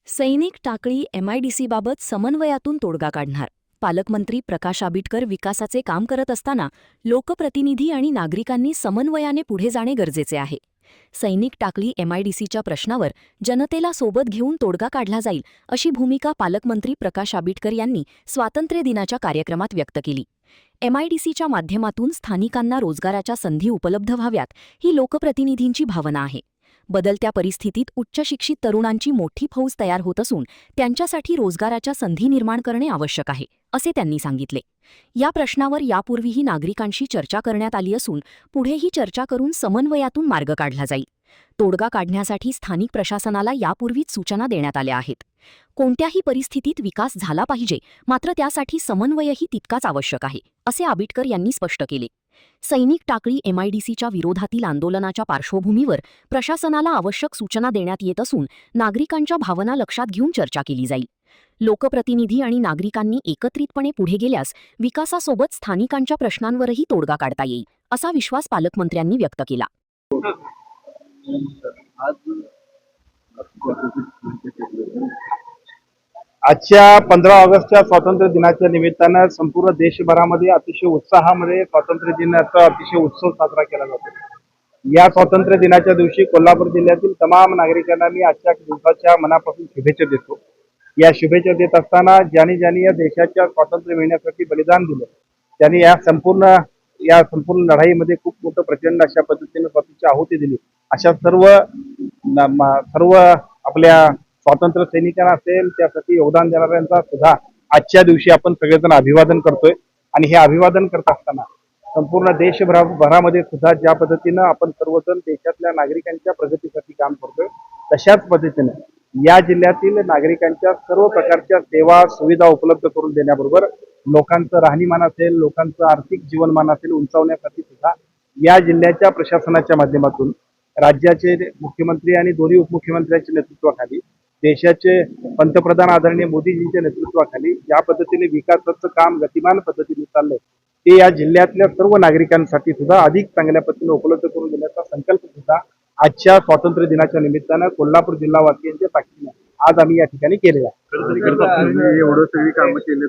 सैनिक टाकळी MIDC बाबत समन्वयातून तोडगा काढणार. पालकमंत्री प्रकाश आंबेडकर विकासाचे काम करत असताना लोकप्रतिनिधी आणि नागरिकांनी समन्वयाने पुढे जाणे गरजेचे आहे. सैनिक टाकळी MIDCच्या प्रश्नावर जनतेला सोबत घेऊन तोडगा काढला जाईल अशी भूमिका पालकमंत्री प्रकाश आंबेडकर यांनी स्वातंत्र्य दिनाच्या कार्यक्रमात व्यक्त केली. MIDCच्या माध्यमातून स्थानिकांना रोजगाराच्या संधी उपलब्ध व्हाव्यात ही लोकप्रतिनिधींची भावना आहे. बदलत्या परिस्थितीत उच्च शिक्षित तरुणांची मोठी फौज तयार होत असून त्यांच्यासाठी रोजगाराच्या संधी निर्माण करणे आवश्यक आहे, असे त्यांनी सांगितले. या प्रश्नावर यापूर्वीही नागरिकांशी चर्चा करण्यात आली असून पुढेही चर्चा करून समन्वयातून मार्ग काढला जाईल. तोडगा काढण्यासाठी स्थानिक प्रशासनाला यापूर्वीच सूचना देण्यात आल्या आहेत. कोणत्याही परिस्थितीत विकास झाला पाहिजे, मात्र त्यासाठी समन्वयही तितकाच आवश्यक आहे, असे आंबेडकर यांनी स्पष्ट केले. सैनिक टाकळी MIDCच्या विरोधातील आंदोलनाच्या पार्श्वभूमीवर प्रशासनाला आवश्यक सूचना देण्यात येत असून नागरिकांच्या भावना लक्षात घेऊन चर्चा केली जाईल. लोकप्रतिनिधी आणि नागरिकांनी एकत्रितपणे पुढे गेल्यास विकासासोबत स्थानिकांच्या प्रश्नांवरही तोडगा काढता येईल, असा विश्वास पालकमंत्र्यांनी व्यक्त केला. आजच्या 15 ऑगस्टच्या स्वातंत्र्य दिनाच्या निमित्तानं संपूर्ण देशभरामध्ये अतिशय उत्साहामध्ये स्वातंत्र्य दिनाचा अतिशय उत्सव साजरा केला जातो. या स्वातंत्र्य दिनाच्या दिवशी कोल्हापूर जिल्ह्यातील तमाम नागरिकांना मी आजच्या दिवसाच्या मनापासून शुभेच्छा देतो. या शुभेच्छा देत असताना ज्यांनी ज्यांनी या देशाच्या स्वातंत्र्य मिळण्यासाठी बलिदान दिलं, त्यांनी या संपूर्ण लढाईमध्ये खूप मोठं प्रचंड अशा पद्धतीने स्वतःची आहुती दिली. अशा सर्व आपल्या स्वातंत्र्य सैनिकांना असेल, त्यासाठी योगदान देणाऱ्यांचा सुद्धा आजच्या दिवशी आपण सगळेजण अभिवादन करतोय. आणि हे अभिवादन करत असताना संपूर्ण देशभरामध्ये सुद्धा ज्या पद्धतीनं आपण सर्वजण देशातल्या नागरिकांच्या प्रगतीसाठी काम करतोय, तशाच पद्धतीनं या जिल्ह्यातील नागरिकांच्या सर्व प्रकारच्या सेवा सुविधा उपलब्ध करून देण्याबरोबर लोकांचं राहणीमान असेल, लोकांचं आर्थिक जीवनमान असेल उंचावण्यासाठी सुद्धा या जिल्ह्याच्या प्रशासनाच्या माध्यमातून राज्याचे मुख्यमंत्री आणि दोन्ही उपमुख्यमंत्र्यांच्या नेतृत्वाखाली, देशाचे पंतप्रधान आदरणीय मोदीजींच्या नेतृत्वाखाली ज्या पद्धतीने विकासाचं काम गतिमान पद्धतीने चाललंय, ते या जिल्ह्यातल्या सर्व नागरिकांसाठी सुद्धा अधिक चांगल्या पद्धतीने उपलब्ध करून देण्याचा संकल्प सुद्धा आजच्या स्वातंत्र्य दिनाच्या निमित्तानं कोल्हापूर जिल्हावासियांच्या ताकदीने आज आम्ही या ठिकाणी केलेला आहे. एवढं सगळी कामं केली